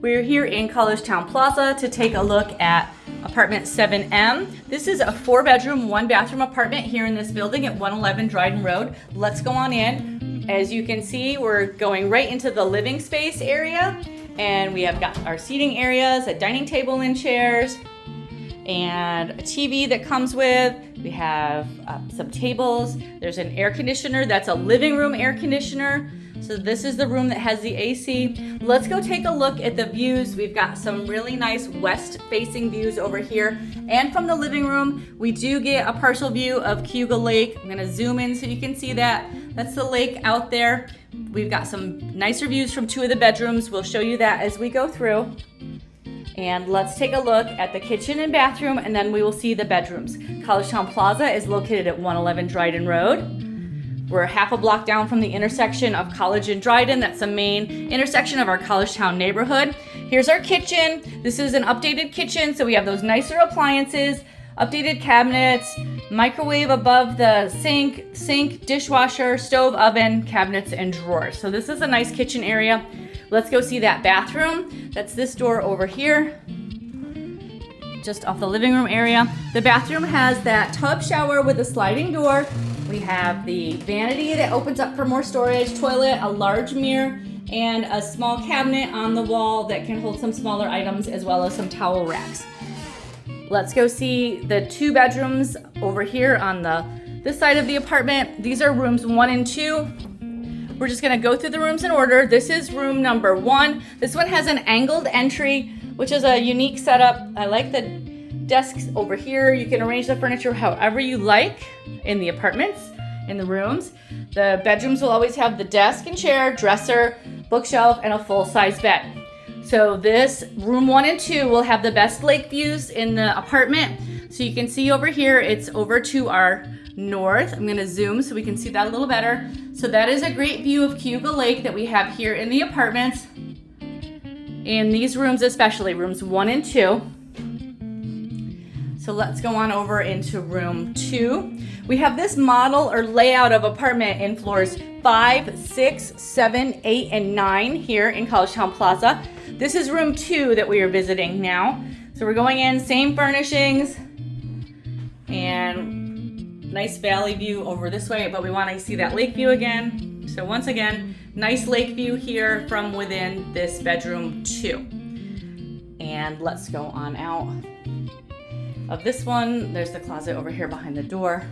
We're here in Collegetown Plaza to take a look at apartment 7M. This is a 4-bedroom, 1-bathroom apartment here in this building at 111 Dryden Road. Let's go on in. As you can see, we're going right into the living space area, and we have got our seating areas, a dining table and chairs, and a TV that comes with. We have some tables. There's an air conditioner. That's a living room air conditioner. So this is the room that has the AC. Let's go take a look at the views. We've got some really nice west-facing views over here. And from the living room, we do get a partial view of Cayuga Lake. I'm gonna zoom in so you can see that. That's the lake out there. We've got some nicer views from 2 of the bedrooms. We'll show you that as we go through. And let's take a look at the kitchen and bathroom, and then we will see the bedrooms. Collegetown Plaza is located at 111 Dryden Road. We're half a block down from the intersection of College and Dryden. That's the main intersection of our Collegetown neighborhood. Here's our kitchen. This is an updated kitchen, so we have those nicer appliances, updated cabinets, microwave above the sink, dishwasher, stove, oven, cabinets, and drawers. So this is a nice kitchen area. Let's go see that bathroom. That's this door over here, just off the living room area. The bathroom has that tub shower with a sliding door. We have the vanity that opens up for more storage, toilet, a large mirror, and a small cabinet on the wall that can hold some smaller items as well as some towel racks. Let's go see the 2 bedrooms over here on this side of the apartment. These are rooms 1 and 2. We're just gonna go through the rooms in order. This is room number 1. This one has an angled entry, which is a unique setup. I like the desks over here. You can arrange the furniture however you like in the apartments, in the rooms. The bedrooms will always have the desk and chair, dresser, bookshelf, and a full-size bed. So this room 1 and 2 will have the best lake views in the apartment. So you can see over here, it's over to our north. I'm gonna zoom so we can see that a little better. So that is a great view of Cayuga Lake that we have here in the apartments. In these rooms especially, rooms 1 and 2. So let's go on over into room 2. We have this model or layout of apartment in floors 5, 6, 7, 8, and 9 here in Collegetown Plaza. This is room 2 that we are visiting now. So we're going in, same furnishings, and nice valley view over this way, but we want to see that lake view again. So once again, nice lake view here from within this bedroom 2. And let's go on out of this one. There's the closet over here behind the door.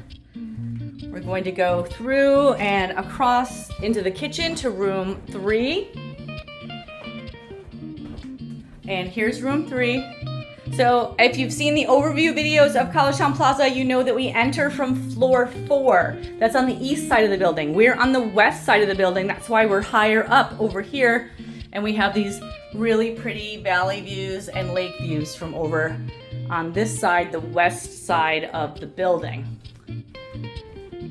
We're going to go through and across into the kitchen to room 3. And here's room 3. So if you've seen the overview videos of Collegetown Plaza, you know that we enter from floor 4. That's on the east side of the building. We're on the west side of the building. That's why we're higher up over here. And we have these really pretty valley views and lake views from over on this side, the west side of the building.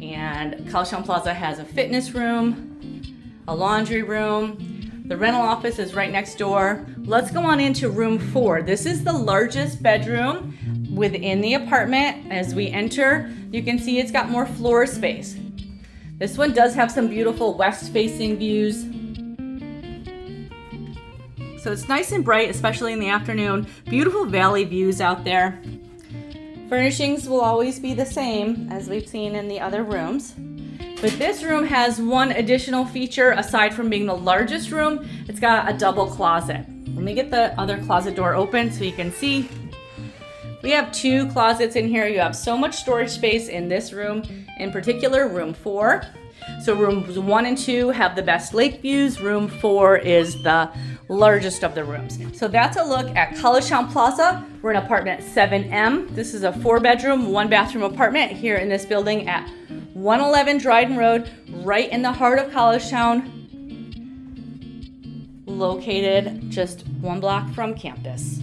And Collegetown Plaza has a fitness room, a laundry room. The rental office is right next door. Let's go on into room 4. This is the largest bedroom within the apartment. As we enter, you can see it's got more floor space. This one does have some beautiful west-facing views. So it's nice and bright, especially in the afternoon. Beautiful valley views out there. Furnishings will always be the same as we've seen in the other rooms. But this room has one additional feature aside from being the largest room. It's got a double closet. Let me get the other closet door open so you can see. We have 2 closets in here. You have so much storage space in this room, in particular room 4. So rooms 1 and 2 have the best lake views. Room 4 is the largest of the rooms. So that's a look at Collegetown Plaza. We're in apartment 7M. This is a 4-bedroom, 1-bathroom apartment here in this building at 111 Dryden Road, right in the heart of Collegetown, located just 1 block from campus.